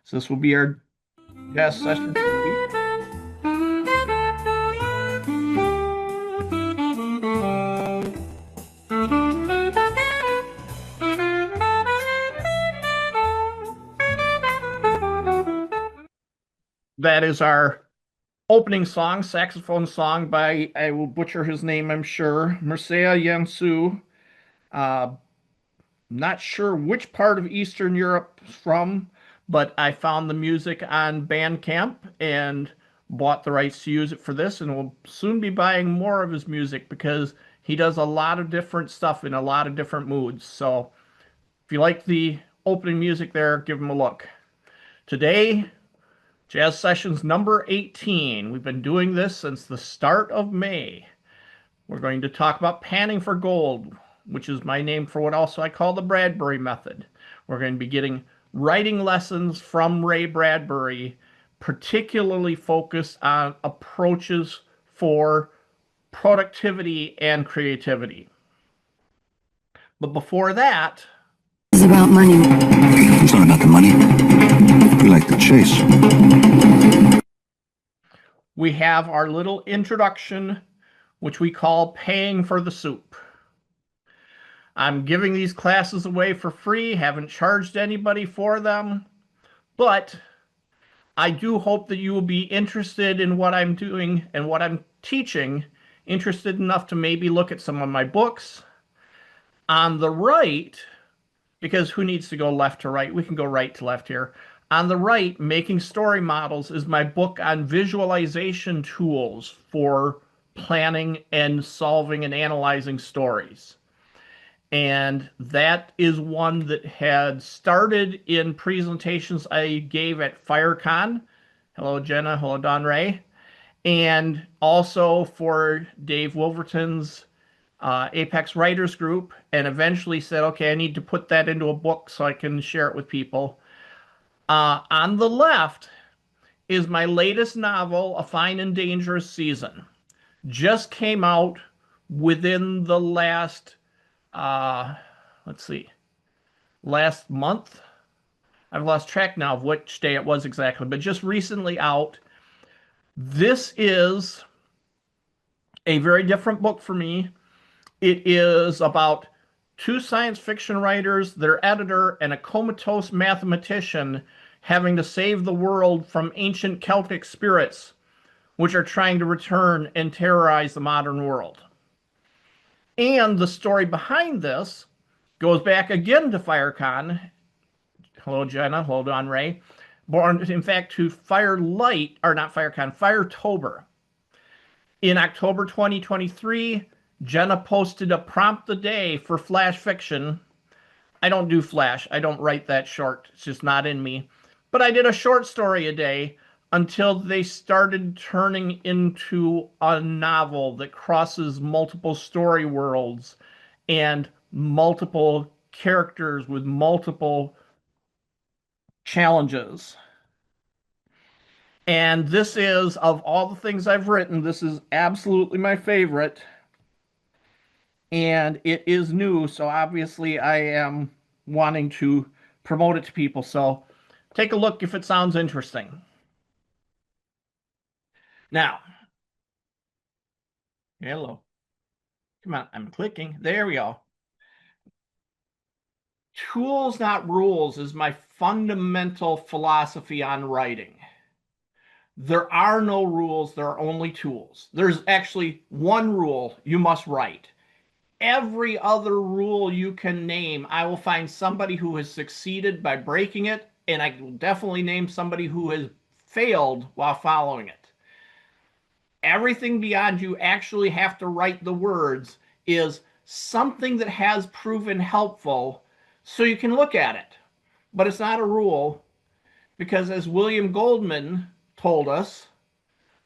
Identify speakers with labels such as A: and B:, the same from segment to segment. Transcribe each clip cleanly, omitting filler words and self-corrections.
A: So this will be our jazz session for the week. That is our opening song, saxophone song by, I will butcher his name, I'm sure, Mircea Jansu. Uh, Not sure which part of Eastern Europe from, but I found the music on Bandcamp and bought the rights to use it for this, and will soon be buying more of his music because he does a lot of different stuff in a lot of different moods. So if you like the opening music there, give him a look. Today, Jazz Sessions number 18. We've been doing this since the start of May. We're going to talk about panning for gold, which is my name for what also I call the Bradbury method. We're going to be getting writing lessons from Ray Bradbury, particularly focused on approaches for productivity and creativity. But before that,
B: It's about money.
C: It's not about the money. We like the chase.
A: we have our little introduction, which we call Paying for the Soup. I'm giving these classes away for free, haven't charged anybody for them, but I do hope that you will be interested in what I'm doing and what I'm teaching, interested enough to maybe look at some of my books. On the right, because who needs to go left to right? We can go right to left here. On the right, Making Story Models is my book on visualization tools for planning and solving and analyzing stories. And that is one that had started in presentations I gave at FireCon. Hello, Jenna. Hello, Don Ray. And also for Dave Wolverton's Apex Writers Group, and eventually said, okay, I need to put that into a book so I can share it with people. On the left is my latest novel, A Fine and Dangerous Season. Just came out within the last last month. I've lost track now of which day it was exactly, but just recently out. This is a very different book for me. It is about two science fiction writers, their editor, and a comatose mathematician having to save the world from ancient Celtic spirits, which are trying to return and terrorize the modern world. And the story behind this goes back again to FireCon. Hello, Jenna. Hello, Don Ray. Born, in fact, to Firelight, or not FireCon, Firetober. In October 2023, Jenna posted a prompt a day for Flash fiction. I don't do Flash. I don't write that short. It's just not in me. But I did a short story a day until they started turning into a novel that crosses multiple story worlds and multiple characters with multiple challenges. And this is, of all the things I've written, this is absolutely my favorite. And it is new, so obviously I am wanting to promote it to people. So take a look if it sounds interesting. Now, hello. Come on, I'm clicking. There we go. Tools, not rules, is my fundamental philosophy on writing. There are no rules, there are only tools. There's actually one rule: you must write. Every other rule you can name, I will find somebody who has succeeded by breaking it, and I will definitely name somebody who has failed while following it. Everything beyond you actually have to write the words is something that has proven helpful so you can look at it. But it's not a rule, because as William Goldman told us,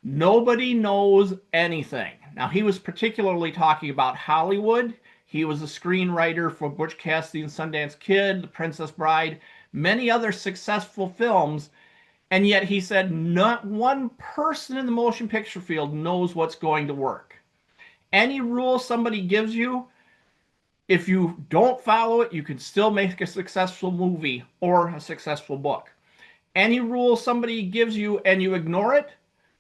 A: nobody knows anything. Now, he was particularly talking about Hollywood. He was a screenwriter for Butch Cassidy and Sundance Kid, The Princess Bride, many other successful films. And yet he said not one person in the motion picture field knows what's going to work. Any rule somebody gives you, if you don't follow it, you can still make a successful movie or a successful book. Any rule somebody gives you and you ignore it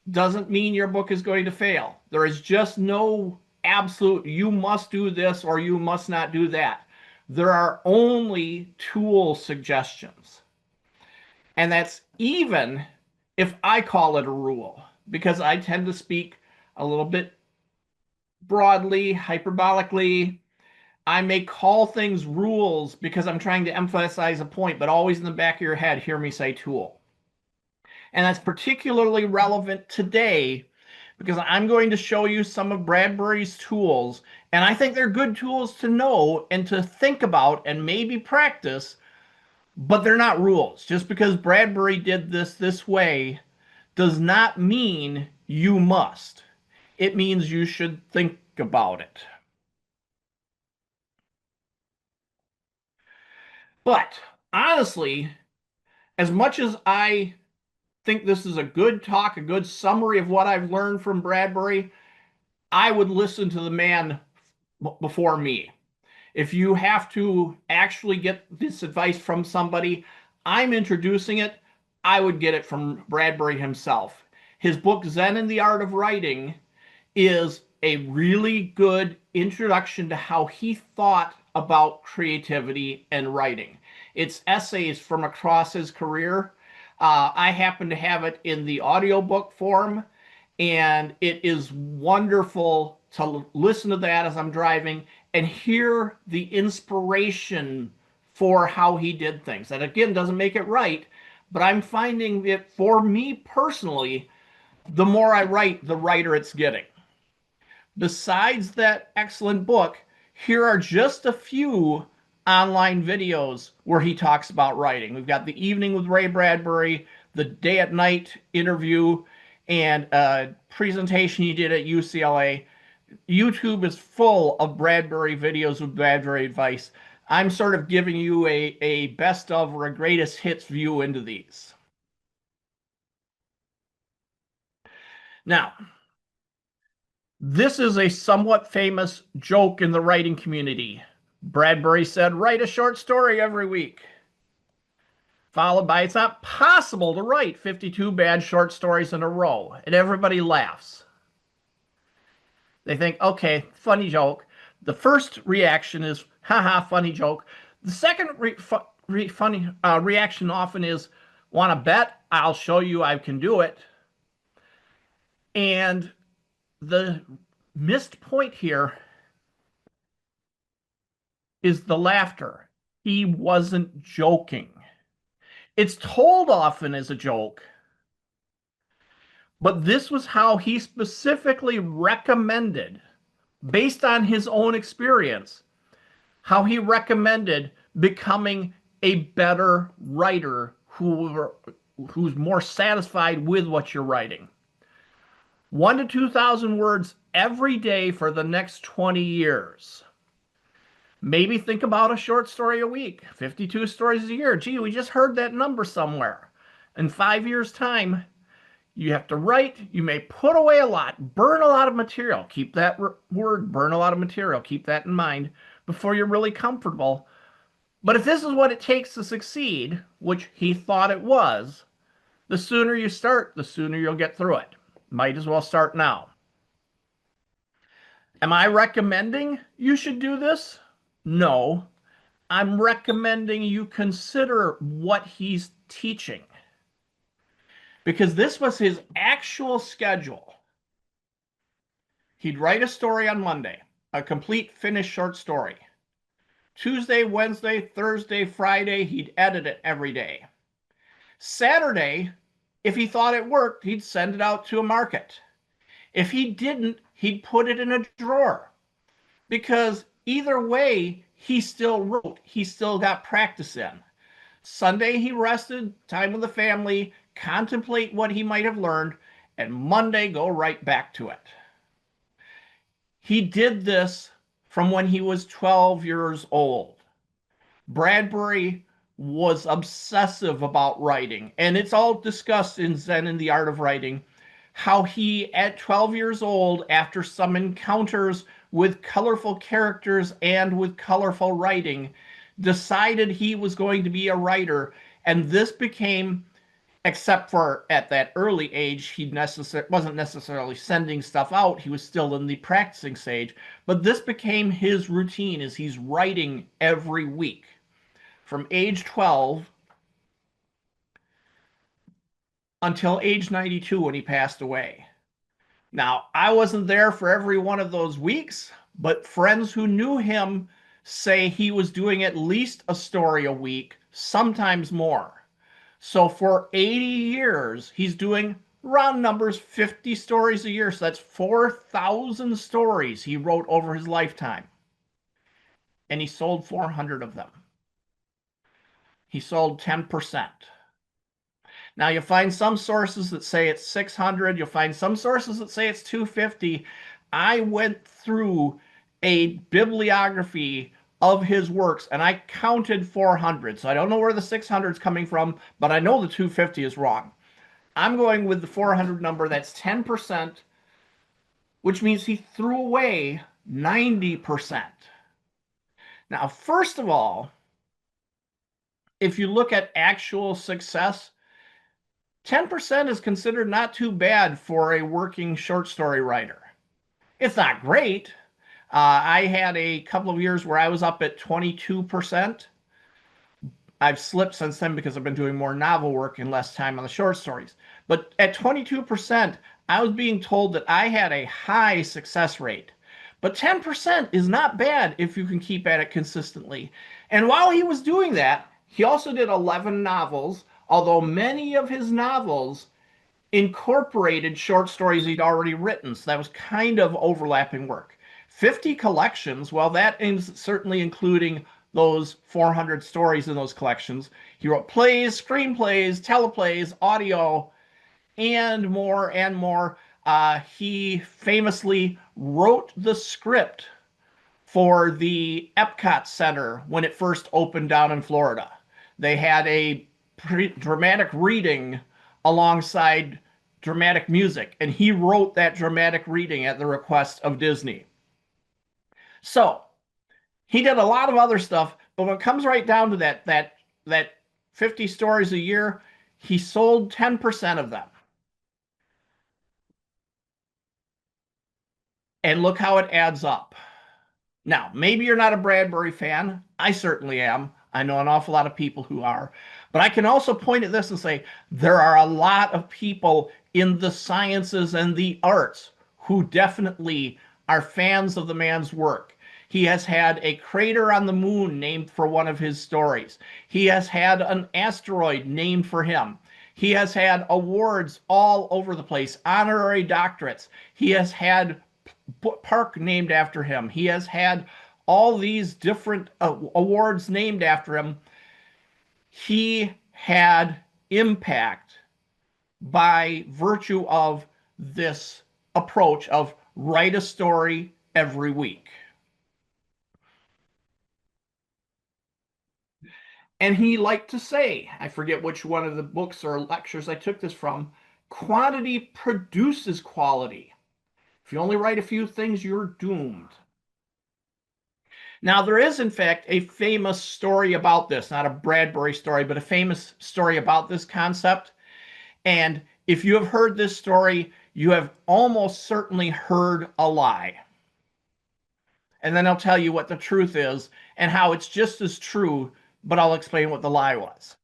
A: doesn't mean your book is going to fail. There is just no absolute, you must do this or you must not do that. There are only tool suggestions. And that's even if I call it a rule, because I tend to speak a little bit broadly, hyperbolically. I may call things rules because I'm trying to emphasize a point, but always in the back of your head, hear me say tool. And that's particularly relevant today because I'm going to show you some of Bradbury's tools. And I think they're good tools to know and to think about and maybe practice, but they're not rules. Just because Bradbury did this way does not mean you must. It means you should think about it. But honestly, as much as I think this is a good talk, a good summary of what I've learned from Bradbury, I would listen to the man before me. If you have to actually get this advice from somebody, I'm introducing it. I would get it from Bradbury himself. His book, Zen and the Art of Writing, is a really good introduction to how he thought about creativity and writing. It's essays from across his career. I happen to have it in the audiobook form, and it is wonderful to listen to that as I'm driving and hear the inspiration for how he did things. That again doesn't make it right, but I'm finding it for me personally, the more I write, the righter it's getting. Besides that excellent book, here are just a few online videos where he talks about writing. We've got the Evening with Ray Bradbury, the Day at Night interview, and a presentation he did at UCLA. YouTube is full of Bradbury videos with Bradbury advice. I'm sort of giving you a best of or a greatest hits view into these. Now, this is a somewhat famous joke in the writing community. Bradbury said, write a short story every week. Followed by, it's not possible to write 52 bad short stories in a row. And everybody laughs. They think, okay, funny joke. The first reaction is, haha, funny joke. The second funny reaction often is, want to bet? I'll show you I can do it. And the missed point here is the laughter. He wasn't joking. It's told often as a joke, but this was how he specifically recommended, based on his own experience, how he recommended becoming a better writer who's more satisfied with what you're writing. 1,000 to 2,000 words every day for the next 20 years. Maybe think about a short story a week, 52 stories a year. Gee, we just heard that number somewhere. In 5 years' time, you have to write. You may put away a lot, burn a lot of material. Keep that word, burn a lot of material. Keep that in mind before you're really comfortable. But if this is what it takes to succeed, which he thought it was, the sooner you start, the sooner you'll get through it. Might as well start now. Am I recommending you should do this? No. I'm recommending you consider what he's teaching. Because this was his actual schedule. He'd write a story on Monday, a complete finished short story. Tuesday, Wednesday, Thursday, Friday, he'd edit it every day. Saturday, if he thought it worked, he'd send it out to a market. If he didn't, he'd put it in a drawer. Because either way, he still wrote. He still got practice in. Sunday, he rested, time with the family, contemplate what he might have learned, and Monday, go right back to it. He did this from when he was 12 years old. Bradbury was obsessive about writing, and it's all discussed in Zen and the Art of Writing, how he, at 12 years old, after some encounters with colorful characters and with colorful writing, decided he was going to be a writer, and this became except for at that early age, he wasn't necessarily sending stuff out. He was still in the practicing stage. But this became his routine, as he's writing every week from age 12 until age 92 when he passed away. Now, I wasn't there for every one of those weeks, but friends who knew him say he was doing at least a story a week, sometimes more. So for 80 years, he's doing, round numbers, 50 stories a year. So that's 4,000 stories he wrote over his lifetime. And he sold 400 of them. He sold 10%. Now, you'll find some sources that say it's 600. You'll find some sources that say it's 250. I went through a bibliography of his works, and I counted 400. So I don't know where the 600 is coming from, but I know the 250 is wrong. I'm going with the 400 number. That's 10%, which means he threw away 90%. Now, first of all, if you look at actual success, 10% is considered not too bad for a working short story writer. It's not great. I had a couple of years where I was up at 22%. I've slipped since then because I've been doing more novel work and less time on the short stories. But at 22%, I was being told that I had a high success rate. But 10% is not bad if you can keep at it consistently. And while he was doing that, he also did 11 novels, although many of his novels incorporated short stories he'd already written. So that was kind of overlapping work. 50 collections, well, that is certainly including those 400 stories in those collections. He wrote plays, screenplays, teleplays, audio, and more and more. He famously wrote the script for the Epcot Center when it first opened down in Florida. They had a dramatic reading alongside dramatic music, and he wrote that dramatic reading at the request of Disney. So he did a lot of other stuff, but when it comes right down to that 50 stories a year, he sold 10% of them. And look how it adds up. Now, maybe you're not a Bradbury fan. I certainly am. I know an awful lot of people who are. But I can also point at this and say there are a lot of people in the sciences and the arts who definitely are fans of the man's work. He has had a crater on the moon named for one of his stories. He has had an asteroid named for him. He has had awards all over the place, honorary doctorates. He has had park named after him. He has had all these different awards named after him. He had impact by virtue of this approach of write a story every week. And he liked to say, I forget which one of the books or lectures I took this from, quantity produces quality. If you only write a few things, you're doomed. Now, there is, in fact, a famous story about this, not a Bradbury story, but a famous story about this concept. And if you have heard this story, you have almost certainly heard a lie. And then I'll tell you what the truth is and how it's just as true, but I'll explain what the lie was.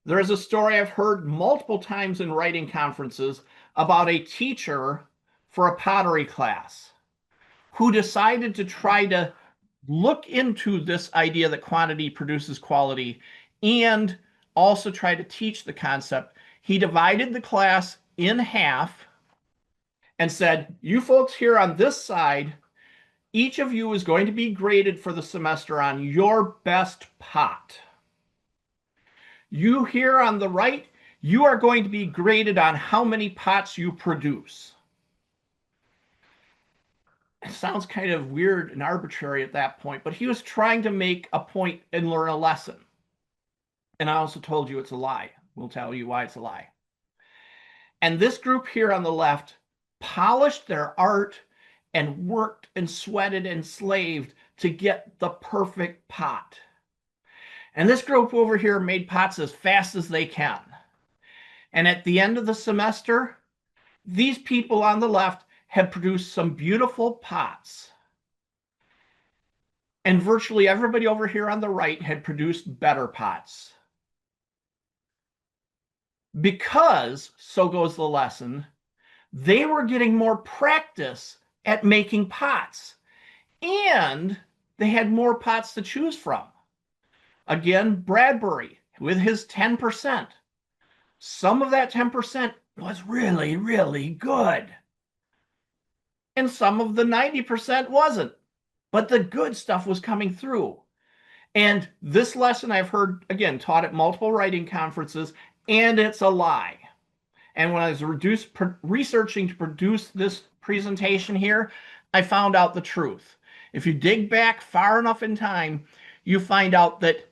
A: There is a story I've heard multiple times in writing conferences about a teacher for a pottery class who decided to try to look into this idea that quantity produces quality and also try to teach the concept. He divided the class in half and said, you folks here on this side, each of you is going to be graded for the semester on your best pot. You here on the right, you are going to be graded on how many pots you produce. It sounds kind of weird and arbitrary at that point, but he was trying to make a point and learn a lesson. And I also told you it's a lie. We'll tell you why it's a lie. And this group here on the left polished their art and worked and sweated and slaved to get the perfect pot. And this group over here made pots as fast as they can. And at the end of the semester, these people on the left had produced some beautiful pots. And virtually everybody over here on the right had produced better pots. Because, so goes the lesson, they were getting more practice at making pots. And they had more pots to choose from. Again, Bradbury with his 10%. Some of that 10% was really, really good. And some of the 90% wasn't. But the good stuff was coming through. And this lesson I've heard, again, taught at multiple writing conferences, and it's a lie. And when I was researching to produce this presentation here, I found out the truth. If you dig back far enough in time, you find out that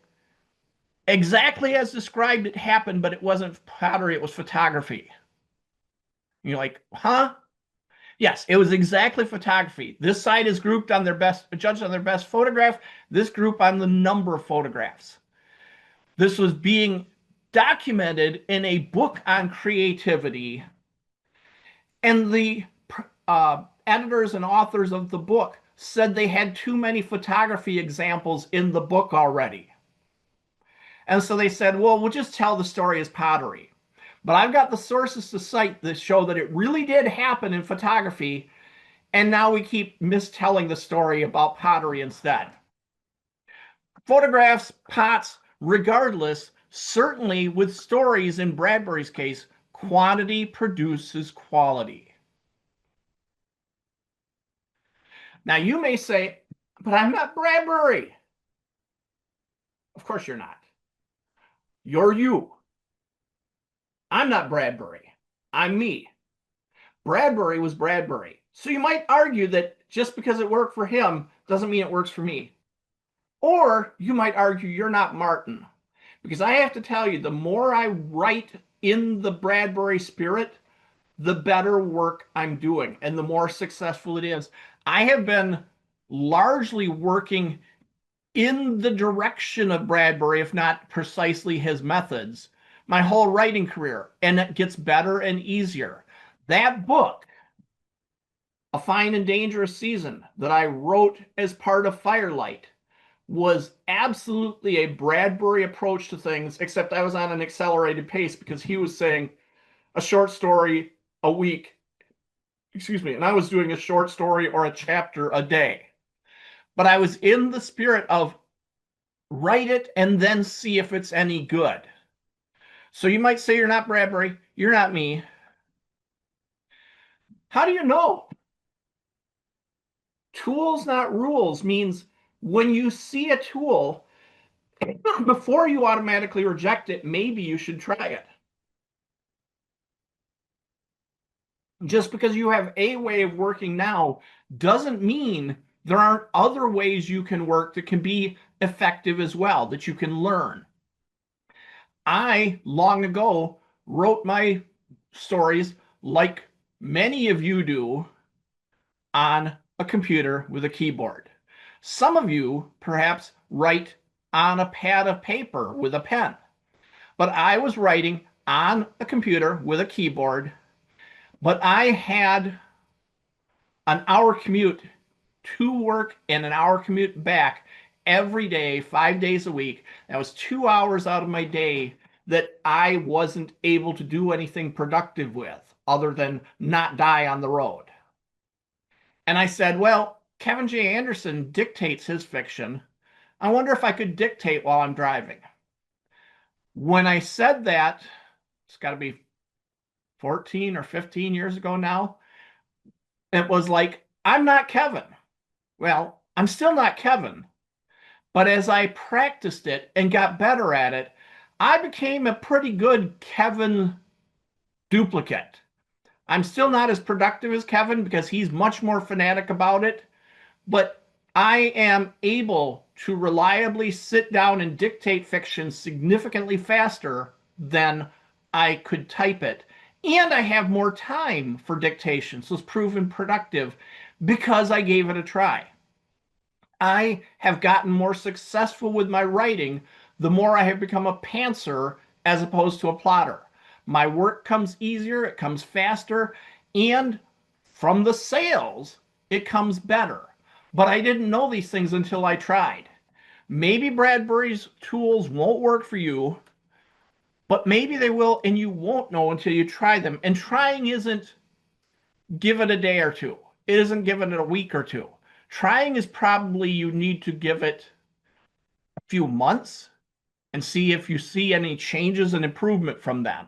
A: exactly as described it happened, but it wasn't pottery, it was photography. And you're like, huh? Yes, it was exactly photography. This side is grouped on their best, judged on their best photograph, this group on the number of photographs. This was being documented in a book on creativity, and the editors and authors of the book said they had too many photography examples in the book already. And so they said, well, we'll just tell the story as pottery. But I've got the sources to cite that show that it really did happen in photography, and now we keep mistelling the story about pottery instead. Photographs, pots, regardless, certainly with stories in Bradbury's case, quantity produces quality. Now you may say, but I'm not Bradbury. Of course you're not. You're you. I'm not Bradbury. I'm me. Bradbury was Bradbury. So you might argue that just because it worked for him doesn't mean it works for me. Or you might argue you're not Martin. Because I have to tell you, the more I write in the Bradbury spirit, the better work I'm doing and the more successful it is. I have been largely working in the direction of Bradbury, if not precisely his methods, my whole writing career, and it gets better and easier. That book, A Fine and Dangerous Season, that I wrote as part of Firelight, was absolutely a Bradbury approach to things, except I was on an accelerated pace because he was saying a short story a week, and I was doing a short story or a chapter a day. But I was in the spirit of write it and then see if it's any good. So you might say you're not Bradbury, you're not me. How do you know? Tools, not rules, means when you see a tool, before you automatically reject it, maybe you should try it. Just because you have a way of working now doesn't mean there aren't other ways you can work that can be effective as well, that you can learn. I, long ago, wrote my stories like many of you do on a computer with a keyboard. Some of you perhaps write on a pad of paper with a pen, but I was writing on a computer with a keyboard, but I had an hour commute to work and an hour commute back every day, 5 days a week. That was 2 hours out of my day that I wasn't able to do anything productive with other than not die on the road. And I said, well, Kevin J. Anderson dictates his fiction. I wonder if I could dictate while I'm driving. When I said that, it's got to be 14 or 15 years ago now, it was like, I'm not Kevin. Well, I'm still not Kevin. But as I practiced it and got better at it, I became a pretty good Kevin duplicate. I'm still not as productive as Kevin because he's much more fanatic about it, but I am able to reliably sit down and dictate fiction significantly faster than I could type it. And I have more time for dictation, so it's proven productive because I gave it a try. I have gotten more successful with my writing the more I have become a pantser as opposed to a plotter. My work comes easier, it comes faster, and from the sales, it comes better. But I didn't know these things until I tried. Maybe Bradbury's tools won't work for you, but maybe they will, and you won't know until you try them. And trying isn't give it a day or two. It isn't given it a week or two. Trying is probably you need to give it a few months and see if you see any changes and improvement from them.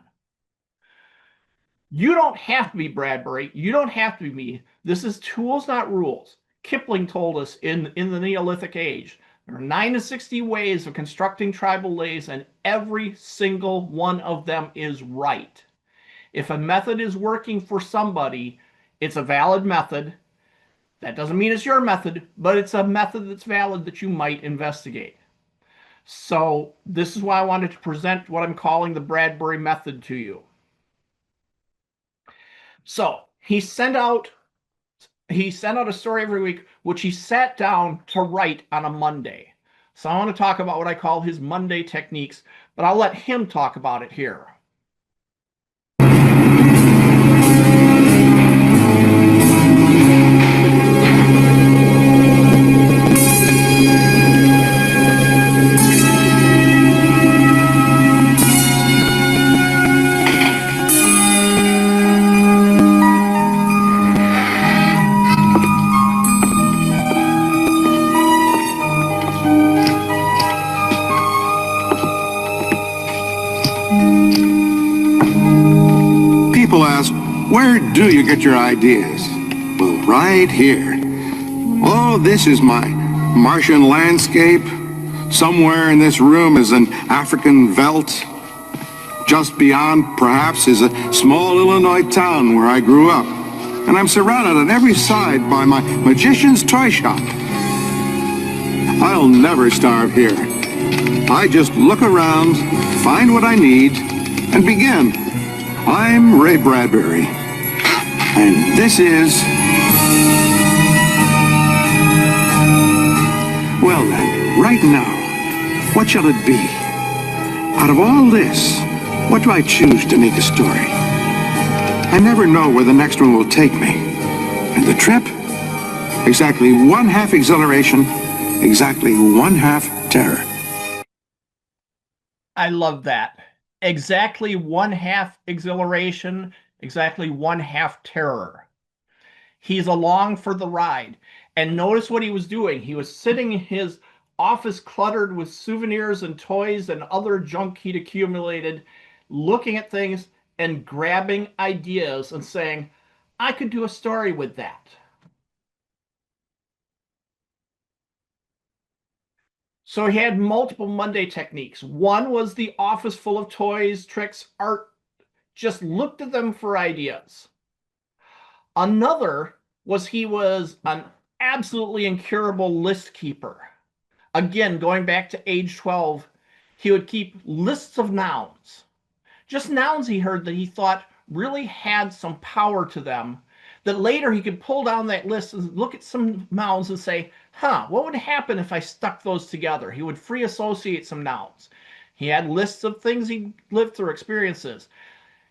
A: You don't have to be Bradbury. You don't have to be me. This is tools, not rules. Kipling told us in the Neolithic age, there are 9 to 60 ways of constructing tribal lays, and every single one of them is right. If a method is working for somebody, it's a valid method. That doesn't mean it's your method, but it's a method that's valid that you might investigate. So this is why I wanted to present what I'm calling the Bradbury method to you. So he sent out a story every week, which he sat down to write on a Monday. So I want to talk about what I call his Monday techniques, but I'll let him talk about it here.
C: People ask, where do you get your ideas? Well, right here. Oh, this is my Martian landscape. Somewhere in this room is an African veldt. Just beyond, perhaps, is a small Illinois town where I grew up. And I'm surrounded on every side by my magician's toy shop. I'll never starve here. I just look around, find what I need, and begin. I'm Ray Bradbury, and this is... Well then, right now, what shall it be? Out of all this, what do I choose to make a story? I never know where the next one will take me. And the trip? Exactly 1/2 exhilaration, exactly 1/2 terror.
A: I love that. Exactly 1/2 exhilaration, exactly 1/2 terror. He's along for the ride. And notice what he was doing. He was sitting in his office cluttered with souvenirs and toys and other junk he'd accumulated, looking at things and grabbing ideas and saying, I could do a story with that. So he had multiple Monday techniques. One was the office full of toys, tricks, art, just looked at them for ideas. Another was he was an absolutely incurable list keeper. Again, going back to age 12, he would keep lists of nouns. Just nouns he heard that he thought really had some power to them, that later he could pull down that list and look at some nouns and say, what would happen if I stuck those together? He would free associate some nouns. He had lists of things he lived through, experiences.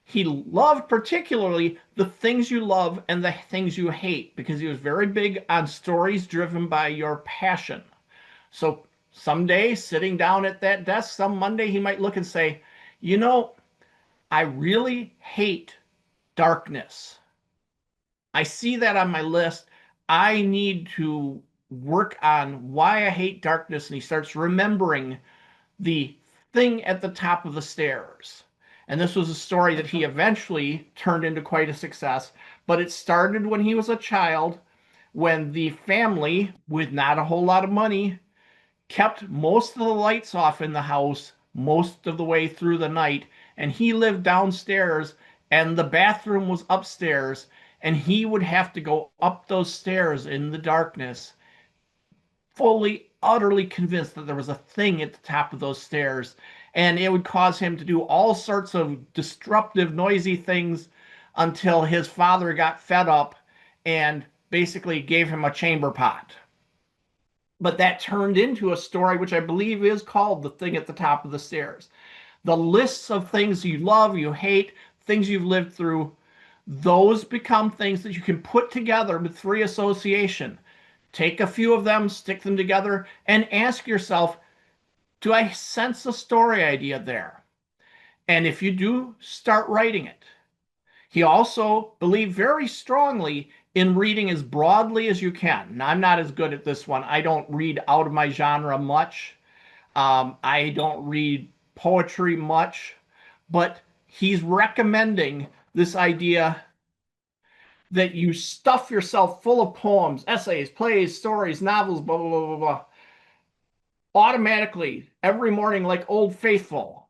A: He loved particularly the things you love and the things you hate, because he was very big on stories driven by your passion. So someday, sitting down at that desk, some Monday, he might look and say, you know, I really hate darkness. I see that on my list. I need to work on why I hate darkness. And he starts remembering the thing at the top of the stairs. And this was a story that he eventually turned into quite a success. But it started when he was a child, when the family, with not a whole lot of money, kept most of the lights off in the house most of the way through the night. And he lived downstairs and the bathroom was upstairs. And he would have to go up those stairs in the darkness, fully, utterly convinced that there was a thing at the top of those stairs. And it would cause him to do all sorts of disruptive, noisy things until his father got fed up and basically gave him a chamber pot. But that turned into a story which I believe is called The Thing at the Top of the Stairs. The lists of things you love, you hate, things you've lived through, those become things that you can put together with free association. Take a few of them, stick them together, and ask yourself, do I sense a story idea there? And if you do, start writing it. He also believed very strongly in reading as broadly as you can. Now, I'm not as good at this one. I don't read out of my genre much. I don't read poetry much, but he's recommending this idea that you stuff yourself full of poems, essays, plays, stories, novels, blah, blah, blah, blah, blah, automatically every morning like Old Faithful.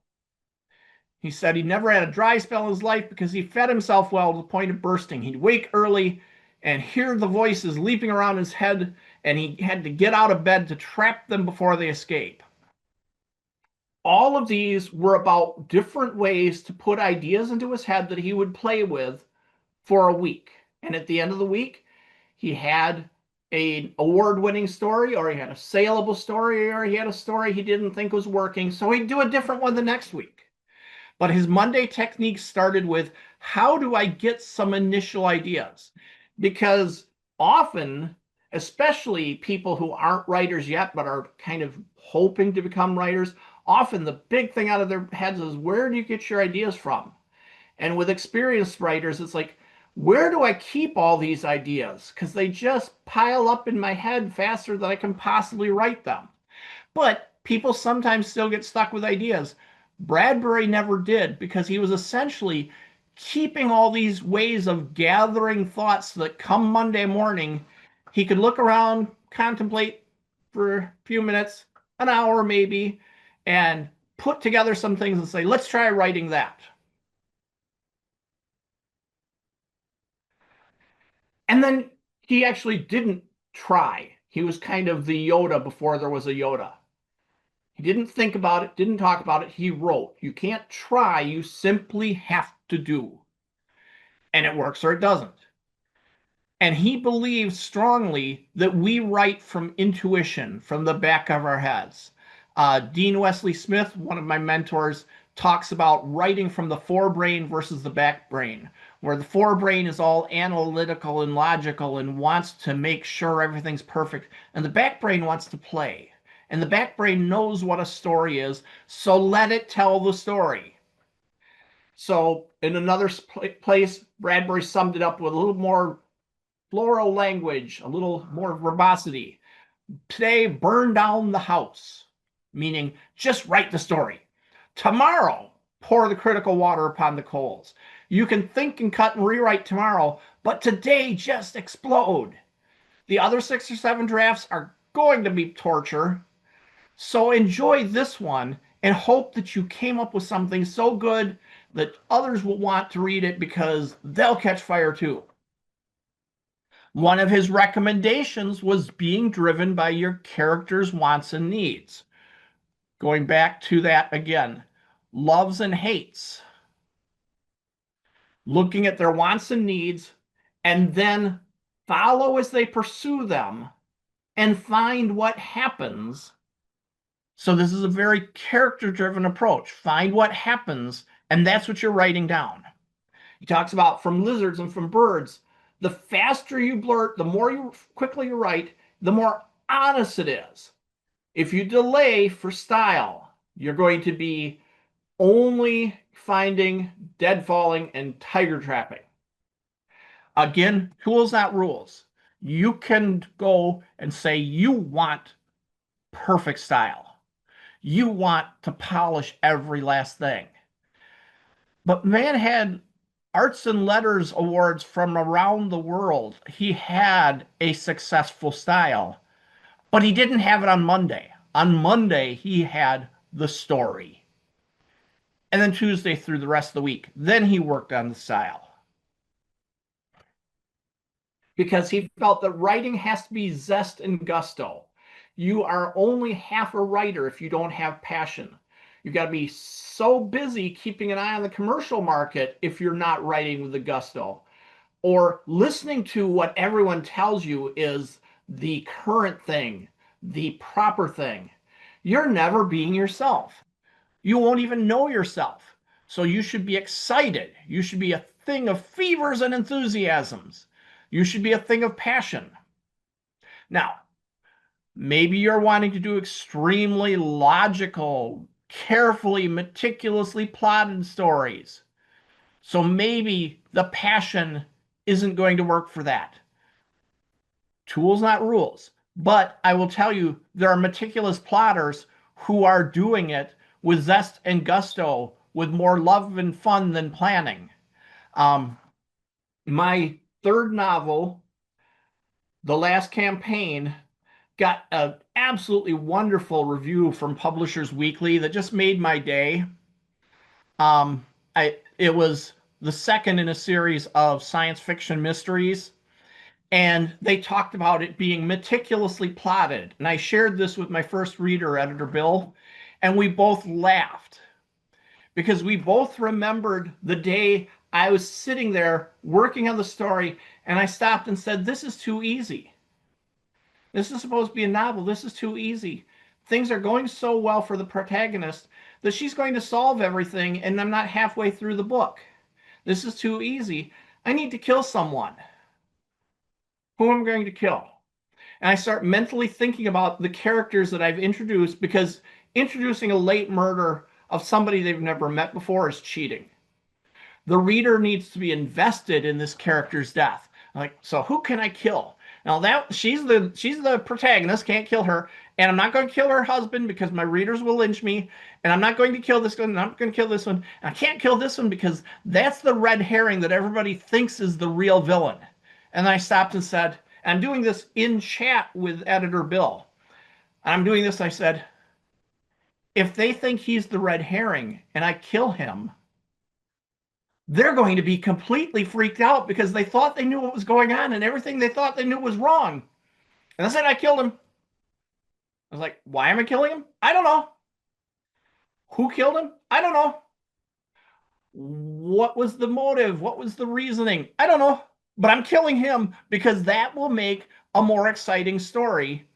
A: He said he never had a dry spell in his life because he fed himself well to the point of bursting. He'd wake early and hear the voices leaping around his head, and he had to get out of bed to trap them before they escape. All of these were about different ways to put ideas into his head that he would play with for a week. And at the end of the week, he had an award-winning story, or he had a saleable story, or he had a story he didn't think was working. So he'd do a different one the next week. But his Monday technique started with, how do I get some initial ideas? Because often, especially people who aren't writers yet, but are kind of hoping to become writers, often the big thing out of their heads is, where do you get your ideas from? And with experienced writers, it's like, where do I keep all these ideas? Because they just pile up in my head faster than I can possibly write them. But people sometimes still get stuck with ideas. Bradbury never did, because he was essentially keeping all these ways of gathering thoughts so that come Monday morning, he could look around, contemplate for a few minutes, an hour maybe, and put together some things and say, let's try writing that. And then he actually didn't try. He was kind of the Yoda before there was a Yoda. He didn't think about it, didn't talk about it. He wrote. You can't try. You simply have to do. And it works or it doesn't. And he believes strongly that we write from intuition, from the back of our heads. Dean Wesley Smith, one of my mentors, talks about writing from the forebrain versus the back brain, where the forebrain is all analytical and logical and wants to make sure everything's perfect, and the back brain wants to play. And the back brain knows what a story is, so let it tell the story. So in another place, Bradbury summed it up with a little more floral language, a little more verbosity. Today, burn down the house, meaning just write the story. Tomorrow, pour the critical water upon the coals. You can think and cut and rewrite tomorrow, but today just explode. The other 6 or 7 drafts are going to be torture. So enjoy this one and hope that you came up with something so good that others will want to read it because they'll catch fire too. One of his recommendations was being driven by your character's wants and needs. Going back to that again, loves and hates. Looking at their wants and needs, and then follow as they pursue them and find what happens. So this is a very character-driven approach. Find what happens, and that's what you're writing down. He talks about from lizards and from birds. The faster you blurt, the more quickly you write, the more honest it is. If you delay for style, you're going to be only finding dead falling and tiger trapping. Again, tools, not rules. You can go and say you want perfect style. You want to polish every last thing. But man had arts and letters awards from around the world. He had a successful style, but he didn't have it on Monday. On Monday, he had the story. And then Tuesday through the rest of the week, then he worked on the style. Because he felt that writing has to be zest and gusto. You are only half a writer if you don't have passion. You've got to be so busy keeping an eye on the commercial market if you're not writing with the gusto, or listening to what everyone tells you is the current thing, the proper thing. You're never being yourself. You won't even know yourself. So you should be excited. You should be a thing of fevers and enthusiasms. You should be a thing of passion. Now, maybe you're wanting to do extremely logical, carefully, meticulously plotted stories. So maybe the passion isn't going to work for that. Tools, not rules. But I will tell you, there are meticulous plotters who are doing it with zest and gusto, with more love and fun than planning. Um, my third novel, The Last Campaign, got an absolutely wonderful review from Publishers Weekly that just made my day. It was the second in a series of science fiction mysteries, and they talked about it being meticulously plotted. And I shared this with my first reader, Editor Bill, and we both laughed because we both remembered the day I was sitting there working on the story, and I stopped and said, "This is too easy. This is supposed to be a novel. This is too easy. Things are going so well for the protagonist that she's going to solve everything, and I'm not halfway through the book. This is too easy. I need to kill someone. Who am I going to kill?" And I start mentally thinking about the characters that I've introduced, because introducing a late murder of somebody they've never met before is cheating. The reader needs to be invested in this character's death. Like, so who can I kill? Now that she's the protagonist, can't kill her, and I'm not going to kill her husband because my readers will lynch me, and I'm not going to kill this one, and I'm not going to kill this one, and I can't kill this one because that's the red herring that everybody thinks is the real villain. And I stopped and said, I'm doing this in chat with Editor Bill. I'm doing this, I said, if they think he's the red herring and I kill him, they're going to be completely freaked out because they thought they knew what was going on and everything they thought they knew was wrong. And I said, I killed him. I was like, why am I killing him? I don't know. Who killed him? I don't know. What was the motive? What was the reasoning? I don't know. But I'm killing him because that will make a more exciting story.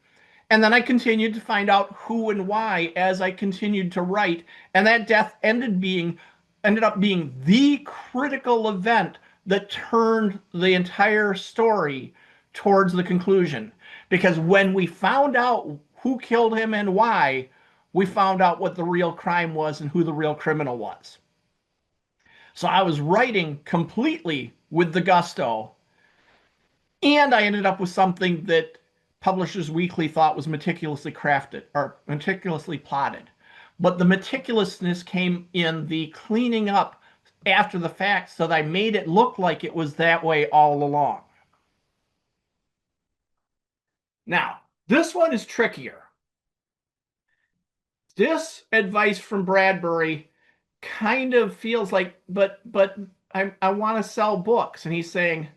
A: And then I continued to find out who and why as I continued to write. And that death ended up being the critical event that turned the entire story towards the conclusion. Because when we found out who killed him and why, we found out what the real crime was and who the real criminal was. So I was writing completely with the gusto, and I ended up with something that Publishers Weekly thought was meticulously crafted or meticulously plotted. But the meticulousness came in the cleaning up after the fact, so that I made it look like it was that way all along. Now, this one is trickier. This advice from Bradbury kind of feels like, but I want to sell books. And he's saying,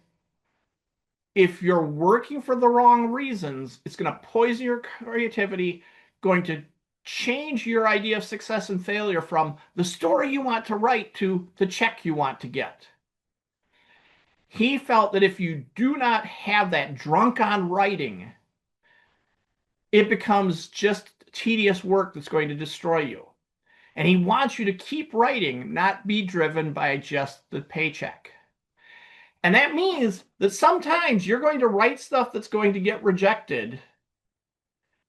A: if you're working for the wrong reasons, it's going to poison your creativity, going to change your idea of success and failure from the story you want to write to the check you want to get. He felt that if you do not have that drunk on writing, it becomes just tedious work that's going to destroy you. And he wants you to keep writing, not be driven by just the paycheck. And that means that sometimes you're going to write stuff that's going to get rejected.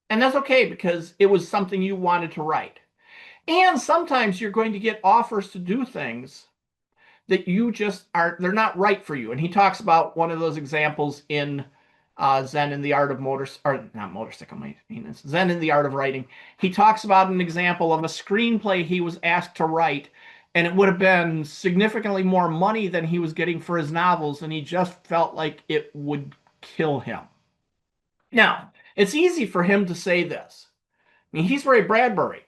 A: And that's okay because it was something you wanted to write. And sometimes you're going to get offers to do things that you just aren't, they're not right for you. And he talks about one of those examples in Zen in the Art of Zen in the Art of Writing. He talks about an example of a screenplay he was asked to write, and it would have been significantly more money than he was getting for his novels, and he just felt like it would kill him. Now, it's easy for him to say this. I mean, he's Ray Bradbury.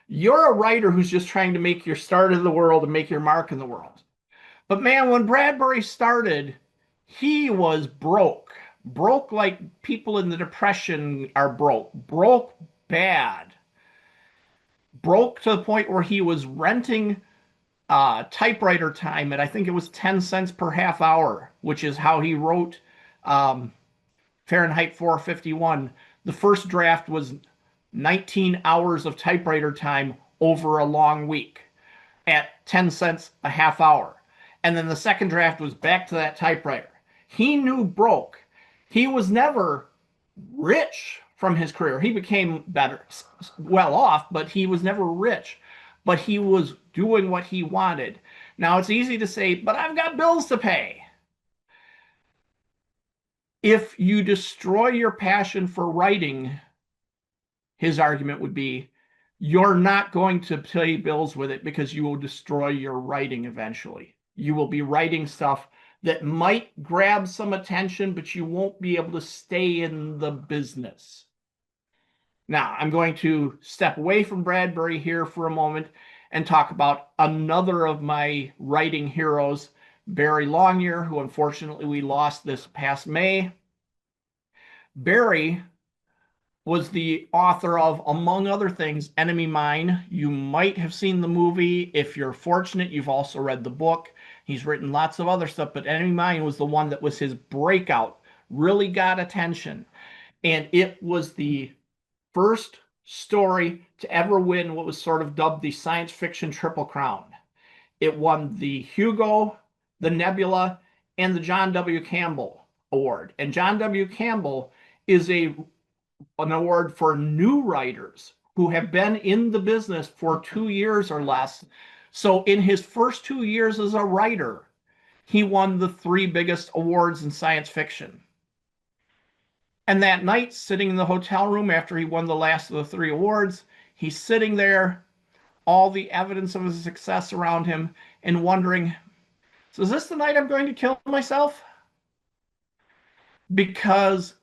A: You're a writer who's just trying to make your start in the world and make your mark in the world. But man, when Bradbury started, he was broke. Broke like people in the Depression are broke. Broke bad. Broke to the point where he was renting typewriter time at, I think it was 10 cents per half hour, which is how he wrote Fahrenheit 451. The first draft was 19 hours of typewriter time over a long week at 10 cents a half hour. And then the second draft was back to that typewriter. He knew broke. He was never rich from his career. He became better, well off, but he was never rich. But he was doing what he wanted. Now it's easy to say, but I've got bills to pay. If you destroy your passion for writing, his argument would be, you're not going to pay bills with it because you will destroy your writing eventually. You will be writing stuff that might grab some attention, but you won't be able to stay in the business. Now, I'm going to step away from Bradbury here for a moment and talk about another of my writing heroes, Barry Longyear, who unfortunately we lost this past May. Barry was the author of, among other things, Enemy Mine. You might have seen the movie. If you're fortunate, you've also read the book. He's written lots of other stuff, but Enemy Mine was the one that was his breakout, really got attention. And it was the first story to ever win what was sort of dubbed the science fiction Triple Crown. It won the Hugo, the Nebula, and the John W. Campbell Award. And John W. Campbell is an award for new writers who have been in the business for 2 years or less. So in his first 2 years as a writer, he won the 3 biggest awards in science fiction. And that night, sitting in the hotel room after he won the last of the 3 awards, he's sitting there, all the evidence of his success around him, and wondering, so is this the night I'm going to kill myself? Because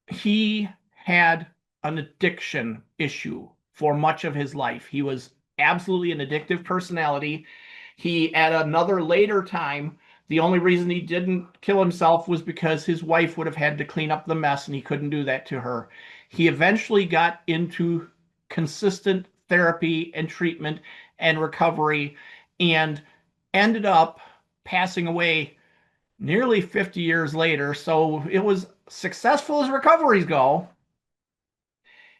A: he had an addiction issue for much of his life. He was absolutely an addictive personality. He, at another later time, the only reason he didn't kill himself was because his wife would have had to clean up the mess, and he couldn't do that to her. He eventually got into consistent therapy and treatment and recovery and ended up passing away nearly 50 years later. So it was successful as recoveries go.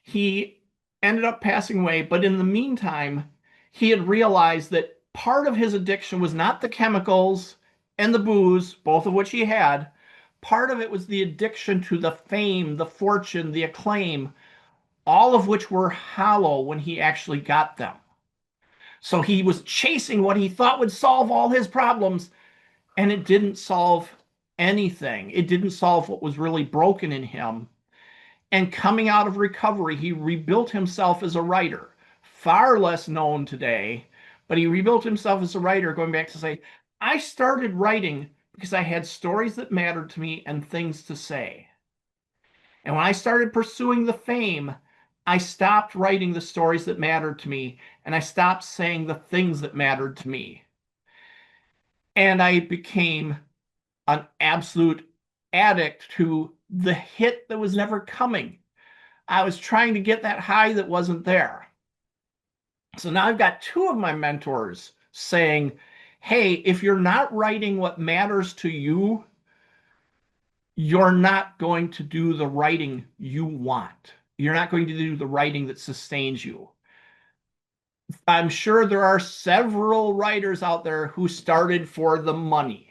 A: He ended up passing away, but in the meantime, he had realized that part of his addiction was not the chemicals and the booze, both of which he had. Part of it was the addiction to the fame, the fortune, the acclaim, all of which were hollow when he actually got them. So he was chasing what he thought would solve all his problems, and it didn't solve anything. It didn't solve what was really broken in him. And coming out of recovery, he rebuilt himself as a writer, far less known today, but he rebuilt himself as a writer, going back to say, I started writing because I had stories that mattered to me and things to say. And when I started pursuing the fame, I stopped writing the stories that mattered to me, and I stopped saying the things that mattered to me. And I became an absolute addict to the hit that was never coming. I was trying to get that high that wasn't there. So now I've got 2 of my mentors saying, hey, if you're not writing what matters to you, you're not going to do the writing you want. You're not going to do the writing that sustains you. I'm sure there are several writers out there who started for the money.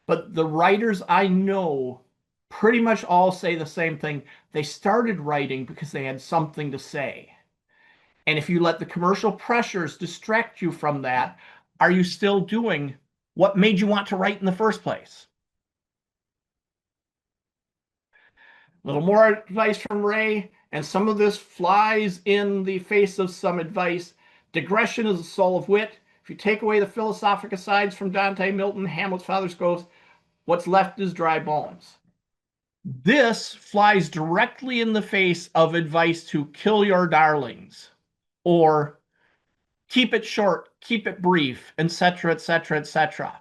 A: But the writers I know pretty much all say the same thing. They started writing because they had something to say. And if you let the commercial pressures distract you from that, are you still doing what made you want to write in the first place? A little more advice from Ray, and some of this flies in the face of some advice. Digression is the soul of wit. If you take away the philosophic asides from Dante, Milton, Hamlet's Father's Ghost, what's left is dry bones. This flies directly in the face of advice to kill your darlings, or keep it short, keep it brief, etc., etc., etc.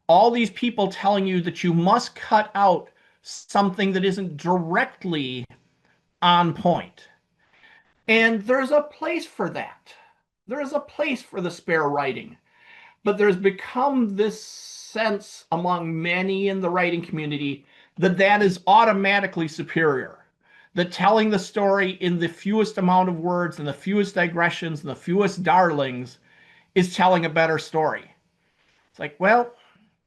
A: All these people telling you that you must cut out something that isn't directly on point. And there's a place for that. There is a place for the spare writing. But there's become this sense among many in the writing community that that is automatically superior. that telling the story in the fewest amount of words and the fewest digressions and the fewest darlings is telling a better story. It's like, well,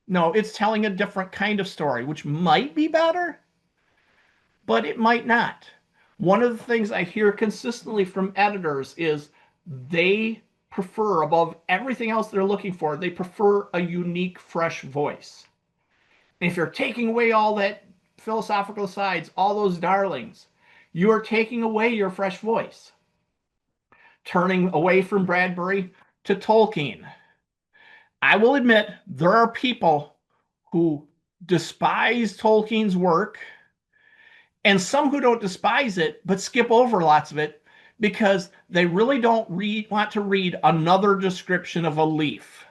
A: no, it's telling a different kind of story, which might be better, but it might not. One of the things I hear consistently from editors is they prefer, above everything else they're looking for, they prefer a unique, fresh voice. And if you're taking away all that philosophical sides, all those darlings, you are taking away your fresh voice. Turning away from Bradbury to Tolkien. I will admit there are people who despise Tolkien's work and some who don't despise it but skip over lots of it because they really don't want to read another description of a leaf.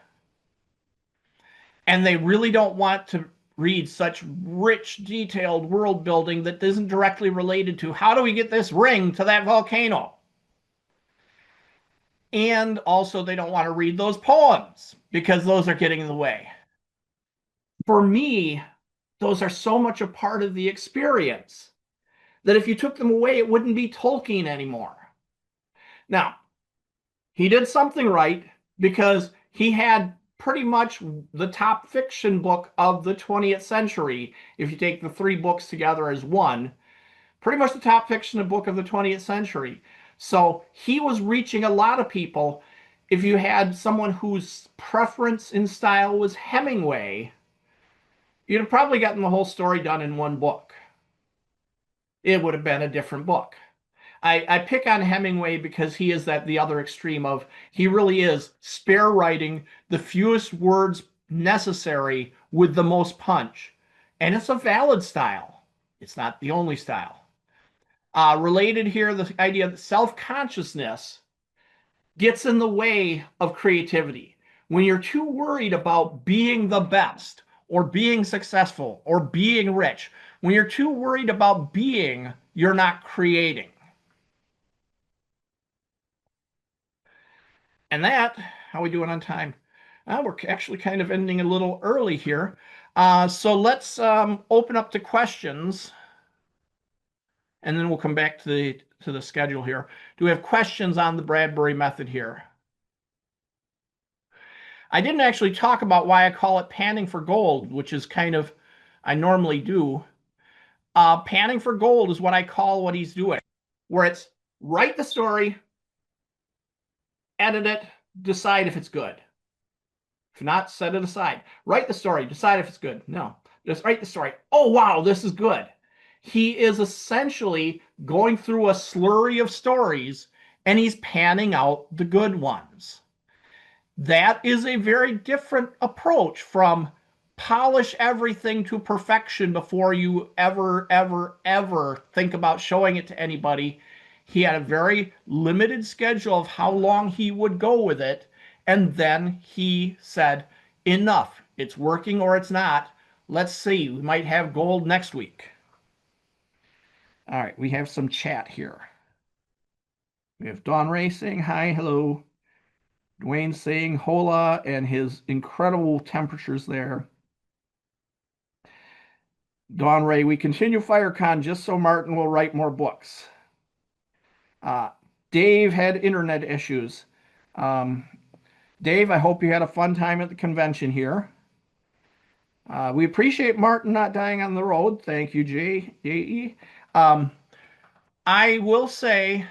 A: And they really don't want to read such rich, detailed world building that isn't directly related to how do we get this ring to that volcano? And also they don't want to read those poems because those are getting in the way. For me, those are so much a part of the experience that if you took them away, it wouldn't be Tolkien anymore. Now, he did something right because he had pretty much the top fiction book of the 20th century. If you take the three books together as one, pretty much the top fiction book of the 20th century. So he was reaching a lot of people. If you had someone whose preference in style was Hemingway, you'd have probably gotten the whole story done in one book. It would have been a different book. I pick on Hemingway because he is the other extreme of, he really is spare writing, the fewest words necessary with the most punch. And it's a valid style. It's not the only style. Related here, the idea that self-consciousness gets in the way of creativity. When you're too worried about being the best or being successful or being rich, when you're too worried about being, you're not creating. And that, how are we doing on time? We're actually kind of ending a little early here. So let's open up to questions. And then we'll come back to the schedule here. Do we have questions on the Bradbury method here? I didn't actually talk about why I call it panning for gold, which is kind of, I normally do. Panning for gold is what I call what he's doing, where it's write the story, edit it, decide if it's good. If not, set it aside. Write the story, decide if it's good. No, just write the story. Oh, wow, this is good. He is essentially going through a slurry of stories and he's panning out the good ones. That is a very different approach from polish everything to perfection before you ever think about showing it to anybody. He had a very limited schedule of how long he would go with it. And then he said, enough, it's working or it's not. Let's see, we might have gold next week. All right, we have some chat here. We have Dawn Ray saying hi, hello. Dwayne saying hola and his incredible temperatures there. Dawn Ray, we continue FireCon just so Martin will write more books. Dave had internet issues. Dave, I hope you had a fun time at the convention here. We appreciate Martin not dying on the road. Thank you, J.E. I will say,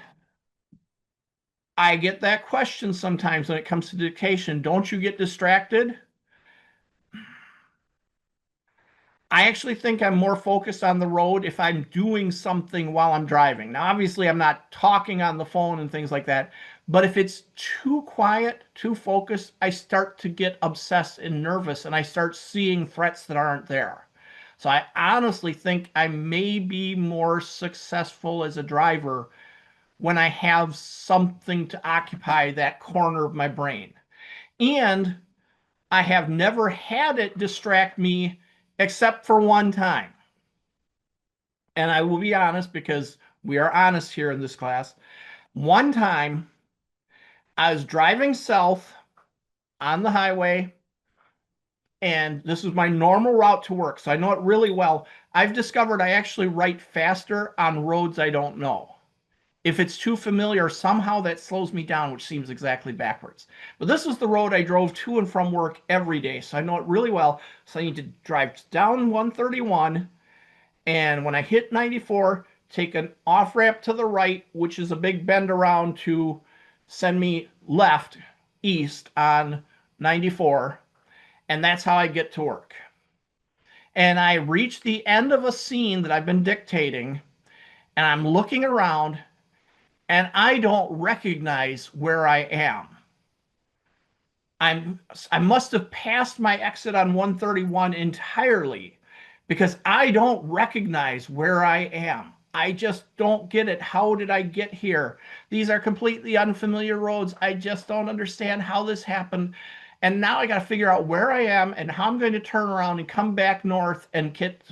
A: I get that question sometimes when it comes to dictation. Don't you get distracted? I actually think I'm more focused on the road if I'm doing something while I'm driving. Now, obviously, I'm not talking on the phone and things like that. But if it's too quiet, too focused, I start to get obsessed and nervous, and I start seeing threats that aren't there. So I honestly think I may be more successful as a driver when I have something to occupy that corner of my brain. And I have never had it distract me except for one time. And I will be honest because we are honest here in this class. One time, I was driving south on the highway. and this is my normal route to work, so I know it really well. I've discovered I actually write faster on roads I don't know. If it's too familiar, somehow that slows me down, which seems exactly backwards. But this is the road I drove to and from work every day, so I know it really well. So I need to drive down 131, and when I hit 94, take an off ramp to the right, which is a big bend around to send me left, east on 94, and that's how I get to work. And I reach the end of a scene that I've been dictating, and I'm looking around, and I don't recognize where I am. I must have passed my exit on 131 entirely because I don't recognize where I am. I just don't get it. How did I get here? These are completely unfamiliar roads. I just don't understand how this happened. And now I got to figure out where I am and how I'm going to turn around and come back north and get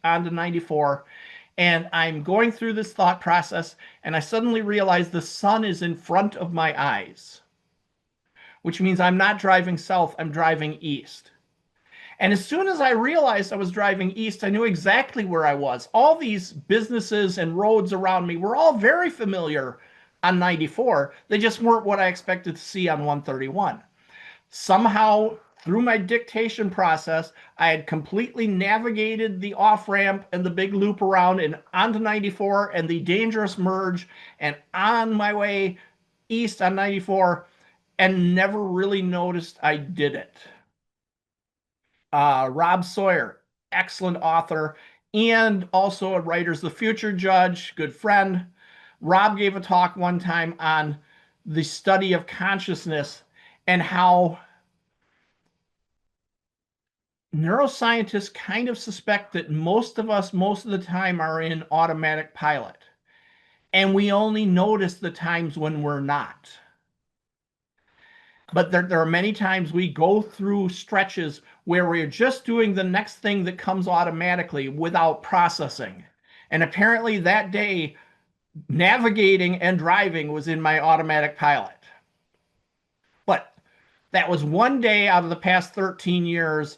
A: onto 94. And I'm going through this thought process, and I suddenly realize the sun is in front of my eyes, which means I'm not driving south, I'm driving east. And as soon as I realized I was driving east, I knew exactly where I was. All these businesses and roads around me were all very familiar on 94. They just weren't what I expected to see on 131. Somehow, through my dictation process, I had completely navigated the off ramp and the big loop around and onto 94 and the dangerous merge and on my way east on 94 and never really noticed I did it. Rob Sawyer, excellent author, and also a Writer's the Future judge, good friend. Rob gave a talk one time on the study of consciousness and how neuroscientists kind of suspect that most of us, most of the time, are in automatic pilot. And we only notice the times when we're not. But there are many times we go through stretches where we're just doing the next thing that comes automatically without processing. And apparently that day, navigating and driving was in my automatic pilot. But that was one day out of the past 13 years.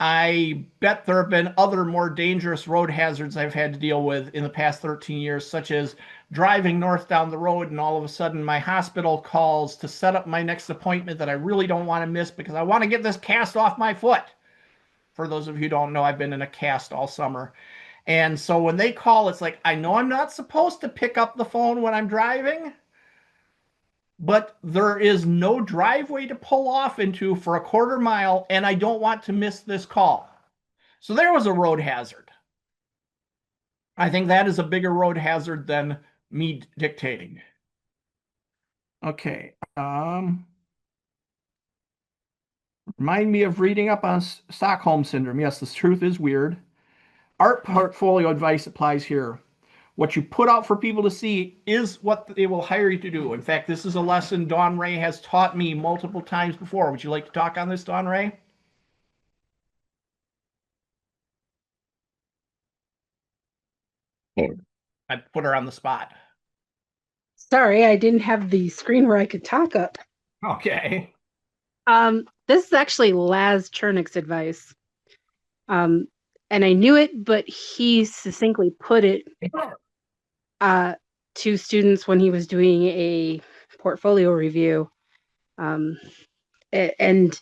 A: I bet there have been other more dangerous road hazards I've had to deal with in the past 13 years, such as driving north down the road and all of a sudden my hospital calls to set up my next appointment that I really don't want to miss because I want to get this cast off my foot. For those of you who don't know, I've been in a cast all summer. And so when they call, it's like, I know I'm not supposed to pick up the phone when I'm driving, but there is no driveway to pull off into for a quarter mile, and I don't want to miss this call. So there was a road hazard. I think that is a bigger road hazard than me dictating. Okay. Remind me of reading up on Stockholm Syndrome. Yes, the truth is weird. Art portfolio advice applies here. What you put out for people to see is what they will hire you to do. In fact, this is a lesson Dawn Ray has taught me multiple times before. Would you like to talk on this, Dawn Ray? I put her on the spot.
B: Sorry, I didn't have the screen where I could talk up.
A: Okay.
B: This is actually Laz Chernick's advice. And I knew it, but he succinctly put it to students when he was doing a portfolio review. And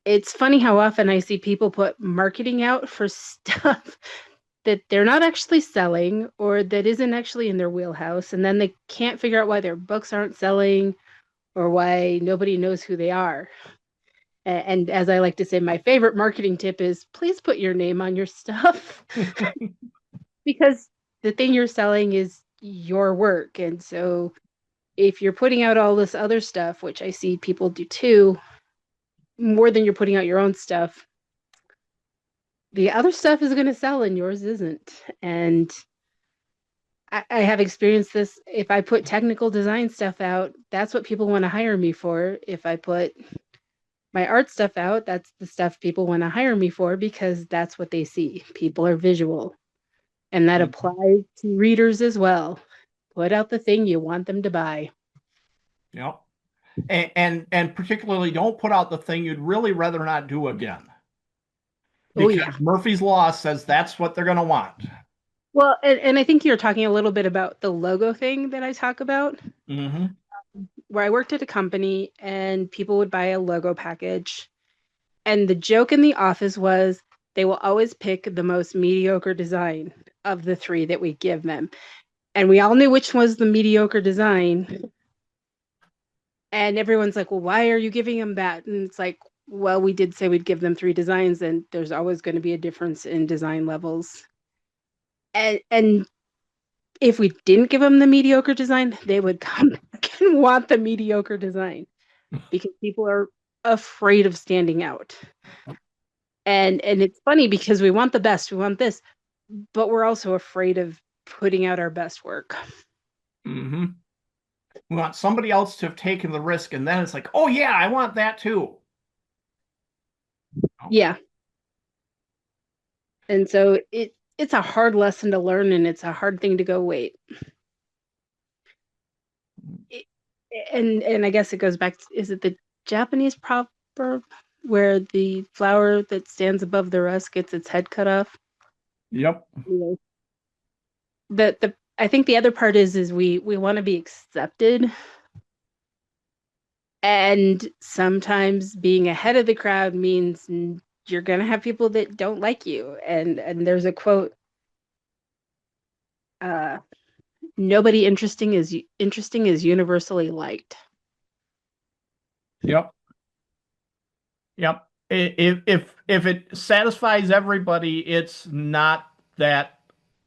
B: it's funny how often I see people put marketing out for stuff that they're not actually selling or that isn't actually in their wheelhouse. And then they can't figure out why their books aren't selling or why nobody knows who they are. And as I like to say, my favorite marketing tip is please put your name on your stuff because the thing you're selling is your work. And so if you're putting out all this other stuff, which I see people do too, more than you're putting out your own stuff, the other stuff is going to sell and yours isn't. And I have experienced this. If I put technical design stuff out, that's what people want to hire me for. If I put my art stuff out, that's the stuff people want to hire me for because that's what they see. People are visual. And that applies to readers as well. Put out the thing you want them to buy.
A: Yep. And particularly don't put out the thing you'd really rather not do again.
B: Oh
A: because
B: yeah.
A: Murphy's Law says that's what they're going to want.
B: Well, and I think you're talking a little bit about the logo thing that I talk about,
A: Mm-hmm.
B: where I worked at a company and people would buy a logo package. And the joke in the office was they will always pick the most mediocre design of the three that we give them. And we all knew which was the mediocre design. And everyone's like, well, why are you giving them that? And it's like, well, we did say we'd give them three designs, and there's always going to be a difference in design levels. And if we didn't give them the mediocre design, they would come back and want the mediocre design because people are afraid of standing out. And it's funny because we want the best, we want this, but we're also afraid of putting out our best work.
A: Mm-hmm. We want somebody else to have taken the risk, and then it's like, oh yeah, I want that too.
B: Yeah. And so it's a hard lesson to learn, and it's a hard thing to go, wait. And I guess it goes back to, is it the Japanese proverb where the flower that stands above the rest gets its head cut off?
A: Yep.
B: The I think the other part is we want to be accepted, and sometimes being ahead of the crowd means you're gonna have people that don't like you. And there's a quote, nobody interesting is universally liked.
A: Yep. Yep. If it satisfies everybody, it's not that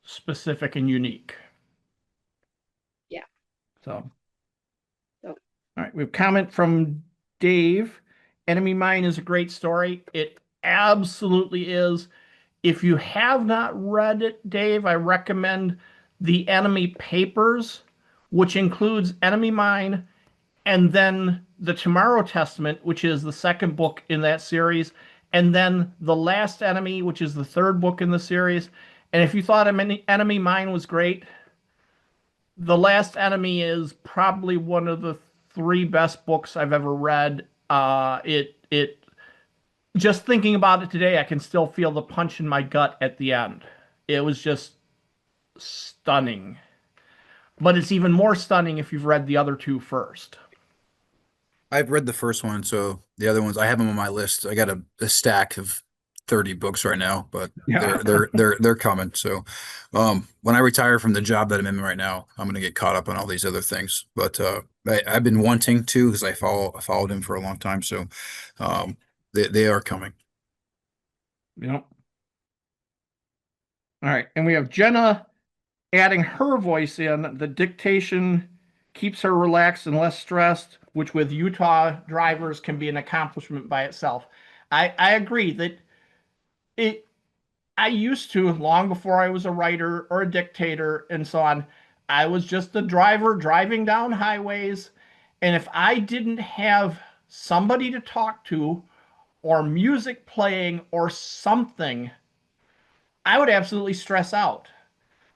A: specific and unique.
B: Yeah.
A: So,
B: So.
A: All right. We have a comment from Dave. Enemy Mine is a great story. It absolutely is. If you have not read it, Dave, I recommend The Enemy Papers, which includes Enemy Mine and then the Tomorrow Testament, which is the second book in that series, and then The Last Enemy, which is the third book in the series. And if you thought Enemy Mine was great, The Last Enemy is probably one of the three best books I've ever read. It just thinking about it today, I can still feel the punch in my gut at the end. It was just stunning. But it's even more stunning if you've read the other two first.
D: I've read the first one, so the other ones I have them on my list. I got a stack of 30 books right now, but
A: Yeah.
D: they're coming. So when I retire from the job that I'm in right now, I'm gonna get caught up on all these other things. But I've been wanting to because I followed him for a long time. So they are coming.
A: Yep. All right. And we have Jenna adding her voice in. The dictation keeps her relaxed and less stressed, which with Utah drivers can be an accomplishment by itself. I agree that I used to, long before I was a writer or a dictator and so on, I was just a driver driving down highways. And if I didn't have somebody to talk to or music playing or something, I would absolutely stress out.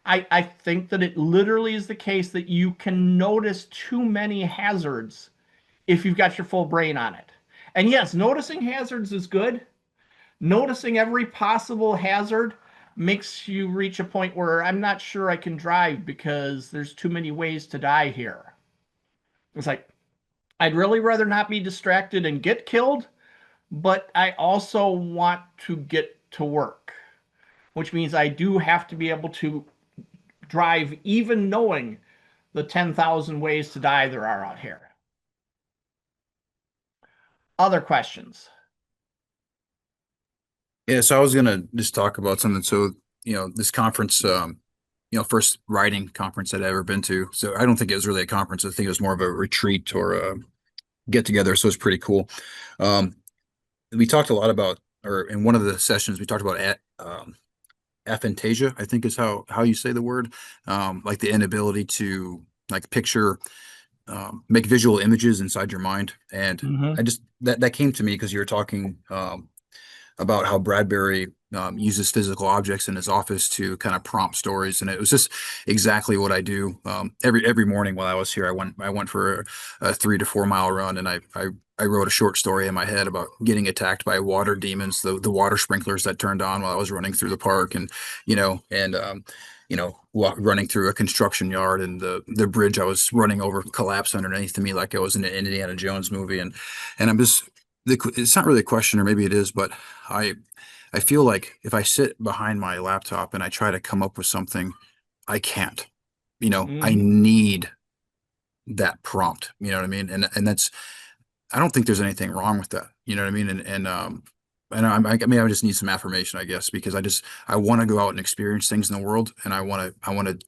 A: I think that it literally is the case that you can notice too many hazards if you've got your full brain on it. And yes, noticing hazards is good. Noticing every possible hazard makes you reach a point where I'm not sure I can drive because there's too many ways to die here. It's like, I'd really rather not be distracted and get killed, but I also want to get to work, which means I do have to be able to drive even knowing the 10,000 ways to die there are out here. Other questions?
D: Yeah, so I was gonna just talk about something. So, this conference, first writing conference I'd ever been to. So I don't think it was really a conference. I think it was more of a retreat or a get together. So it's pretty cool. We talked a lot about, or in one of the sessions, we talked about aphantasia, I think is how you say the word, like the inability to like picture, make visual images inside your mind. And I just that came to me because you were talking about how Bradbury uses physical objects in his office to kind of prompt stories, and it was just exactly what I do. Every morning while I was here, I went for a 3 to 4 mile run, and I I wrote a short story in my head about getting attacked by water demons, the water sprinklers that turned on while I was running through the park, and running through a construction yard, and the bridge I was running over collapsed underneath me like I was in an Indiana Jones movie, and I'm just it's not really a question, or maybe it is, but I feel like if I sit behind my laptop and I try to come up with something, I can't. I need that prompt. You know what I mean? And that's I don't think there's anything wrong with that. You know what I mean? I just need some affirmation, I guess, because I want to go out and experience things in the world, and I want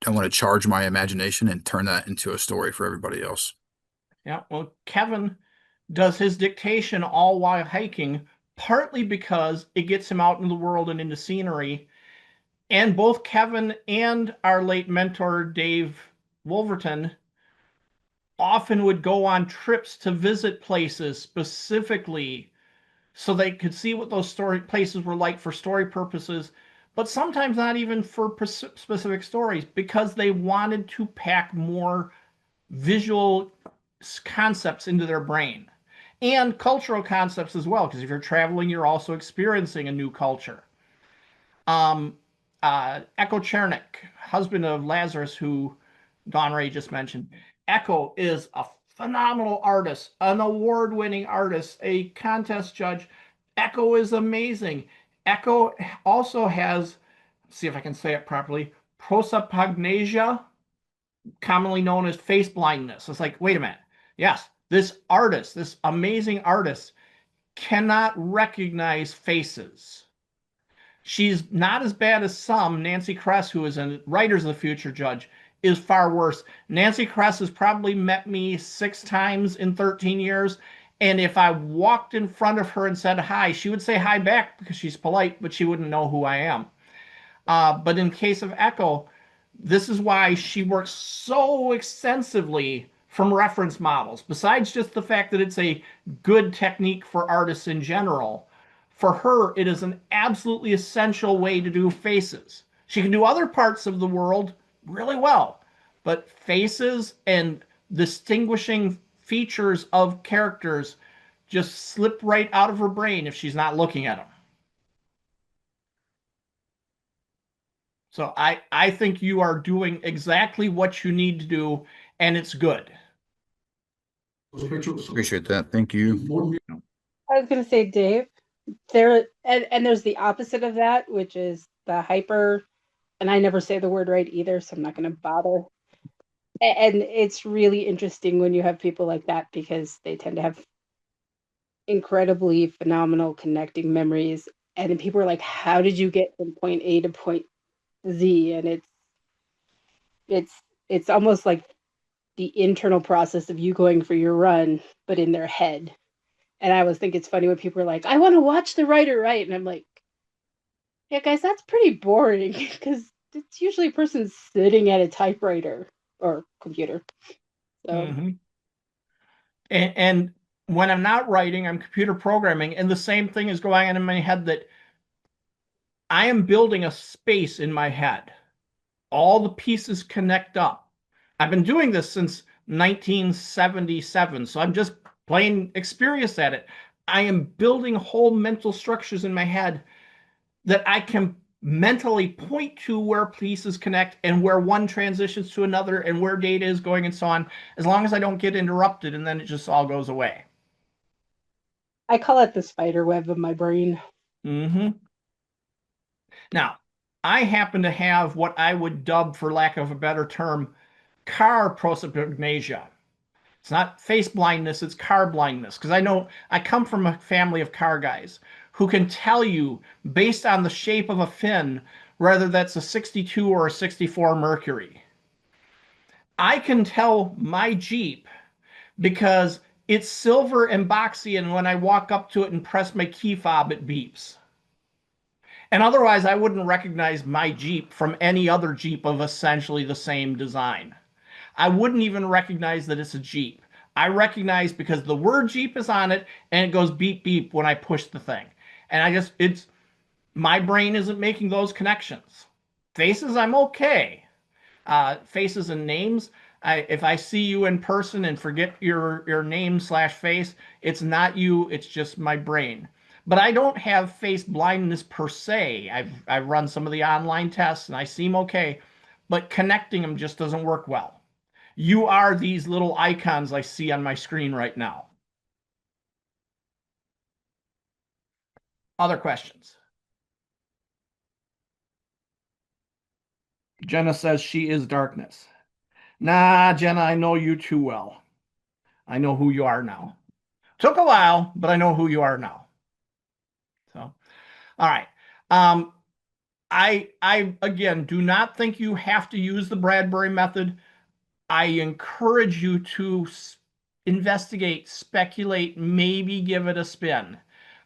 D: to charge my imagination and turn that into a story for everybody else.
A: Yeah, well, Kevin does his dictation all while hiking, partly because it gets him out in the world and into scenery. And both Kevin and our late mentor, Dave Wolverton, often would go on trips to visit places specifically so they could see what those story places were like for story purposes, but sometimes not even for specific stories, because they wanted to pack more visual concepts into their brain and cultural concepts as well, because if you're traveling, you're also experiencing a new culture. Echo Chernik, husband of Lazarus, who Don Ray just mentioned. Echo is a phenomenal artist, an award-winning artist, a contest judge. Echo is amazing. Echo also has, see if I can say it properly, prosopagnosia, commonly known as face blindness. It's like, wait a minute. Yes, this artist, this amazing artist, cannot recognize faces. She's not as bad as some. Nancy Kress, who is a Writers of the Future judge, is far worse. Nancy Kress has probably met me 6 times in 13 years. And if I walked in front of her and said hi, she would say hi back because she's polite, but she wouldn't know who I am. But in case of Echo, this is why she works so extensively from reference models. Besides just the fact that it's a good technique for artists in general, for her, it is an absolutely essential way to do faces. She can do other parts of the world really well, but faces and distinguishing features of characters just slip right out of her brain if she's not looking at them. So I think you are doing exactly what you need to do, and it's good.
D: Appreciate that. Thank you.
B: I was going to say, Dave, and there's the opposite of that, which is the hyper, and I never say the word right either, so I'm not going to bother. And it's really interesting when you have people like that, because they tend to have incredibly phenomenal connecting memories. And then people are like, how did you get from point A to point Z? And it's almost like the internal process of you going for your run, but in their head. And I always think it's funny when people are like, I want to watch the writer write. And I'm like, yeah, guys, that's pretty boring, because it's usually a person sitting at a typewriter or computer. So.
A: And when I'm not writing, I'm computer programming. And the same thing is going on in my head, that I am building a space in my head. All the pieces connect up. I've been doing this since 1977, so I'm just plain experienced at it. I am building whole mental structures in my head that I can mentally point to where pieces connect and where one transitions to another and where data is going and so on, as long as I don't get interrupted, and then it just all goes away.
B: I call it the spider web of my brain.
A: Now, I happen to have what I would dub, for lack of a better term, car prosopagnosia. It's not face blindness, it's car blindness. Because I know I come from a family of car guys who can tell you, based on the shape of a fin, whether that's a 62 or a 64 Mercury. I can tell my Jeep because it's silver and boxy, and when I walk up to it and press my key fob, it beeps. And otherwise, I wouldn't recognize my Jeep from any other Jeep of essentially the same design. I wouldn't even recognize that it's a Jeep. I recognize because the word Jeep is on it, and it goes beep, beep when I push the thing. And my brain isn't making those connections. Faces, I'm okay. Faces and names, If I see you in person and forget your name / face, it's not you, it's just my brain. But I don't have face blindness per se. I've run some of the online tests and I seem okay, but connecting them just doesn't work well. You are these little icons I see on my screen right now. Other questions? Jenna says she is darkness. Nah, Jenna, I know you too well. I know who you are now. Took a while, but I know who you are now. So, all right. I again do not think you have to use the Bradbury method. I encourage you to investigate, speculate, maybe give it a spin.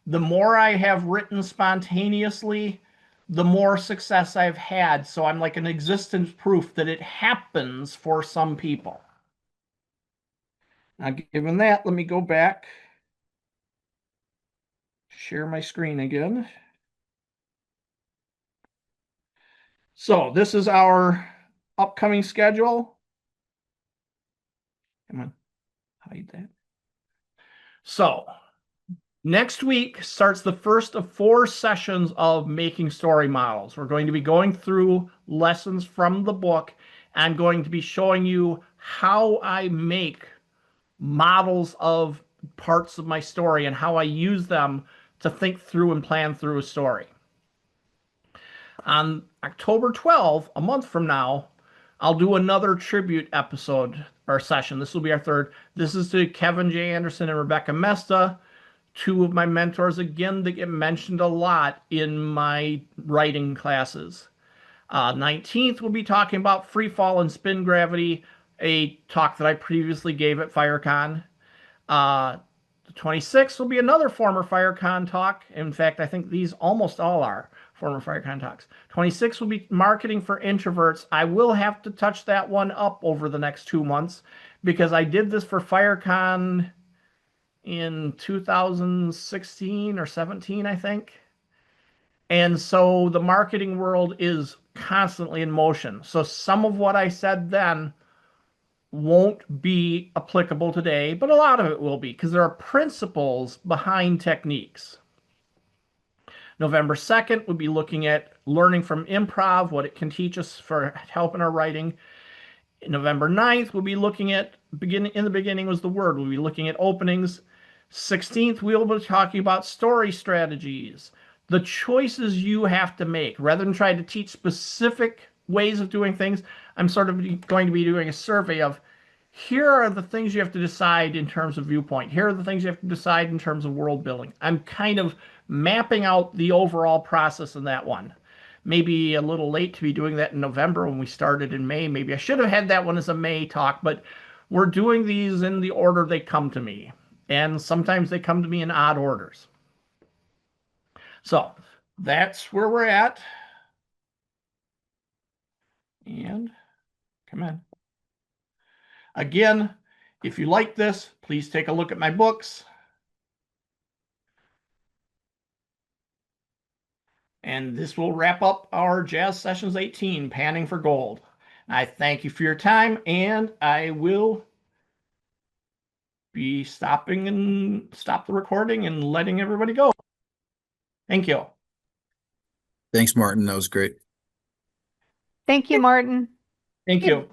A: The more I have written spontaneously, the more success I've had. So I'm like an existence proof that it happens for some people. Now, given that, let me go back, share my screen again. So this is our upcoming schedule. Come on, hide that. So next week starts the first of 4 sessions of making story models. We're going to be going through lessons from the book. I'm going to be showing you how I make models of parts of my story and how I use them to think through and plan through a story. On October 12th, a month from now, I'll do another tribute episode or session. This will be our 3rd. This is to Kevin J. Anderson and Rebecca Mesta, 2 of my mentors, again, that get mentioned a lot in my writing classes. 19th, we'll be talking about free fall and spin gravity, a talk that I previously gave at FireCon. The 26th will be another former FireCon talk. In fact, I think these almost all are former FireCon talks. 26th will be marketing for introverts. I will have to touch that one up over the next 2 months because I did this for FireCon in 2016 or 17, I think. And so the marketing world is constantly in motion. So some of what I said then won't be applicable today, but a lot of it will be because there are principles behind techniques. November 2nd, we'll be looking at learning from improv, what it can teach us for helping our writing. November 9th, we'll be looking at in the beginning was the word. We'll be looking at openings. 16th, we'll be talking about story strategies, the choices you have to make. Rather than trying to teach specific ways of doing things, I'm sort of going to be doing a survey of here are the things you have to decide in terms of viewpoint. Here are the things you have to decide in terms of world building. I'm kind of mapping out the overall process in that one. Maybe a little late to be doing that in November when we started in May. Maybe I should have had that one as a May talk, but we're doing these in the order they come to me. And sometimes they come to me in odd orders. So that's where we're at. And come on. Again, if you like this, please take a look at my books. And this will wrap up our Jazz Sessions 18, Panning for Gold. I thank you for your time, and I will be stop the recording and letting everybody go. Thank you.
D: Thanks, Martin. That was great.
E: Thank you, Martin.
A: Thank you.